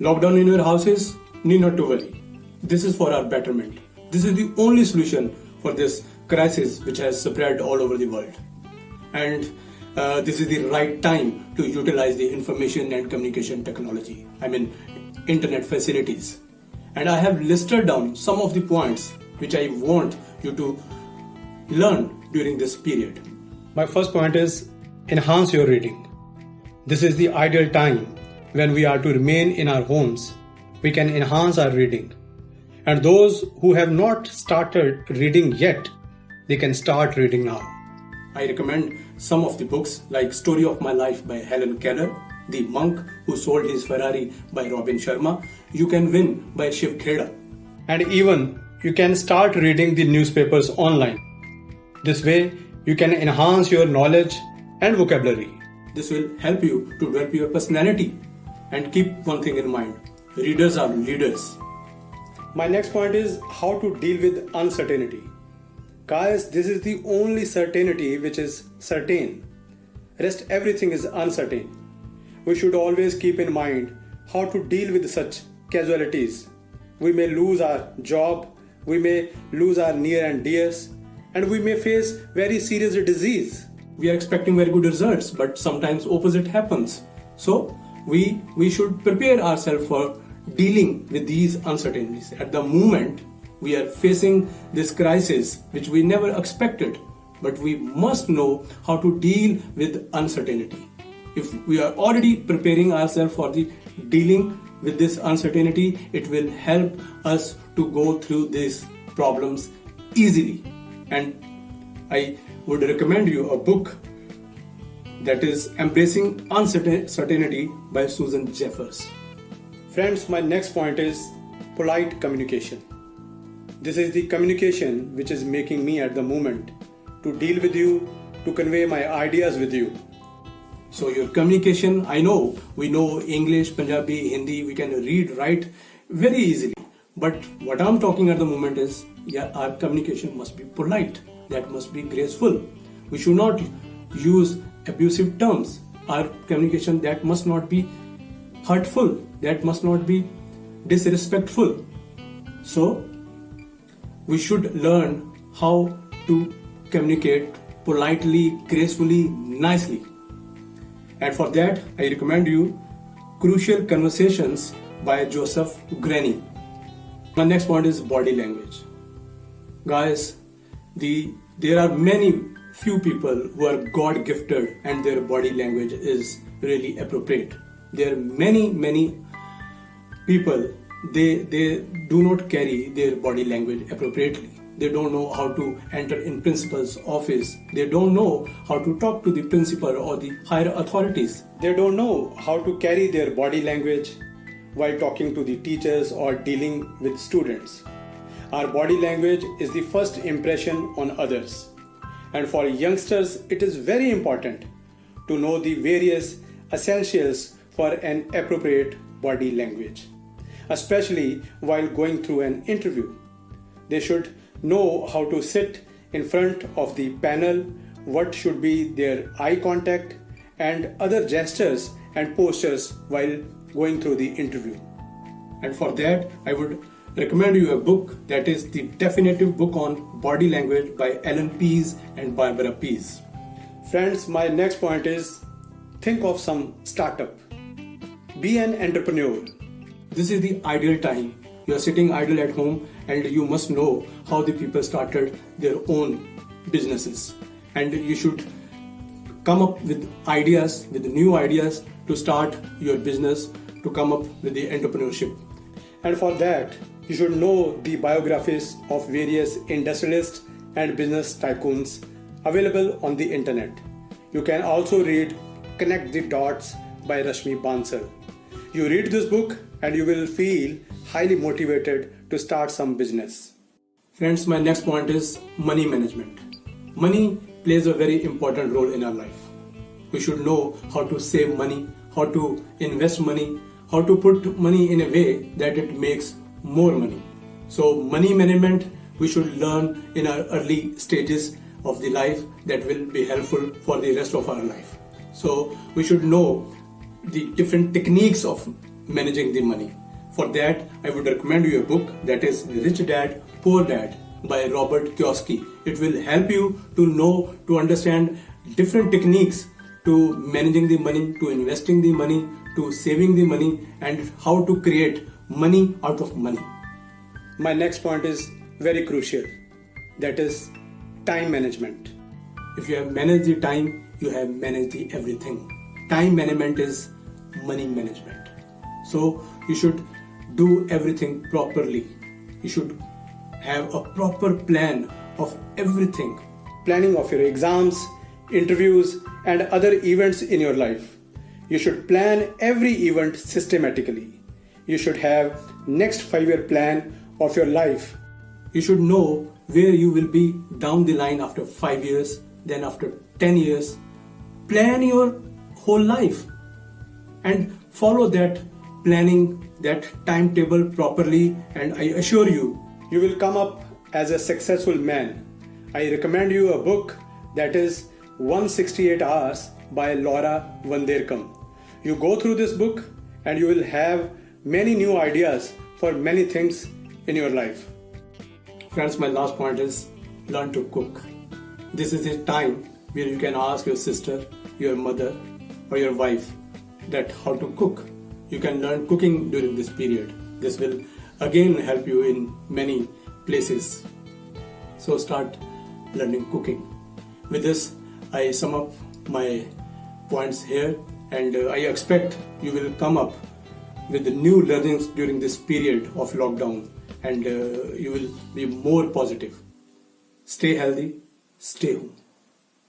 Lockdown in your houses? Need not to worry. This is for our betterment. This is the only solution for this crisis which has spread all over the world. And this is the right time to utilize the information and communication technology. Internet facilities. And I have listed down some of the points which I want you to learn during this period. My first point is enhance your reading. This is the ideal time when we are to remain in our homes. We can enhance our reading. And those who have not started reading yet, they can start reading now. I recommend some of the books like Story of My Life by Helen Keller, The Monk Who Sold His Ferrari by Robin Sharma, You Can Win by Shiv Kheda. And even you can start reading the newspapers online. This way you can enhance your knowledge and vocabulary. This will help you to develop your personality. And keep one thing in mind, readers are leaders. My next point is how to deal with uncertainty. Guys, this is the only certainty which is certain. Rest everything is uncertain. We should always keep in mind how to deal with such casualties. We may lose our job, we may lose our near and dears, and we may face very serious disease. We are expecting very good results, but sometimes opposite happens. So we should prepare ourselves for dealing with these uncertainties. At the moment, we are facing this crisis which we never expected, but we must know how to deal with uncertainty. If we are already preparing ourselves for the dealing with this uncertainty, it will help us to go through these problems easily. And I would recommend you a book that is Embracing Uncertainty by Susan Jeffers. Friends, my next point is polite communication. This is the communication which is making me at the moment to deal with you, to convey my ideas with you. So your communication, I know, we know English, Punjabi, Hindi, we can read, write very easily. But what I'm talking at the moment is, our communication must be polite, that must be graceful. We should not use abusive terms. Our communication, that must not be hurtful, that must not be disrespectful. So we should learn how to communicate politely, gracefully, nicely. And for that, I recommend you Crucial Conversations by Joseph Graney. My next point is body language. Guys, there are few people who are God gifted and their body language is really appropriate. There are many people, they do not carry their body language appropriately. They don't know how to enter in principal's office. They don't know how to talk to the principal or the higher authorities. They don't know how to carry their body language while talking to the teachers or dealing with students. Our body language is the first impression on others. And for youngsters, it is very important to know the various essentials for an appropriate body language, especially while going through an interview. They should know how to sit in front of the panel, what should be their eye contact, and other gestures and postures while going through the interview. And for that, I would recommend you a book that is the definitive book on body language by Ellen Pease and Barbara Pease. Friends, my next point is think of some startup. Be an entrepreneur. This is the ideal time. You are sitting idle at home and you must know how the people started their own businesses. And you should come up with ideas, with new ideas to start your business, to come up with the entrepreneurship. And for that, you should know the biographies of various industrialists and business tycoons available on the internet. You can also read Connect the Dots by Rashmi Bansal. You read this book and you will feel highly motivated to start some business. Friends, my next point is money management. Money plays a very important role in our life. We should know how to save money, how to invest money, how to put money in a way that it makes more money. So money management we should learn in our early stages of the life that will be helpful for the rest of our life. So we should know the different techniques of managing the money. For that, I would recommend you a book that is Rich Dad, Poor Dad by Robert Kiyosaki. It will help you to understand different techniques to managing the money, to investing the money, to saving the money, and how to create money out of money. My next point is very crucial. That is time management. If you have managed the time, you have managed the everything. Time management is money management. So you should do everything properly. You should have a proper plan of everything. Planning of your exams, interviews, and other events in your life. You should plan every event systematically. You should have next 5-year plan of your life. You should know where you will be down the line after 5 years, then after 10 years. Plan your whole life and follow that planning, that timetable properly, and I assure you, you will come up as a successful man. I recommend you a book that is 168 Hours by Laura Vanderkam. You go through this book and you will have many new ideas for many things in your life. Friends, my last point is learn to cook. This is a time where you can ask your sister, your mother, or your wife that how to cook. You can learn cooking during this period. This will again help you in many places. So start learning cooking. With this, I sum up my points here, and I expect you will come up with the new learnings during this period of lockdown, and you will be more positive. Stay healthy, stay home.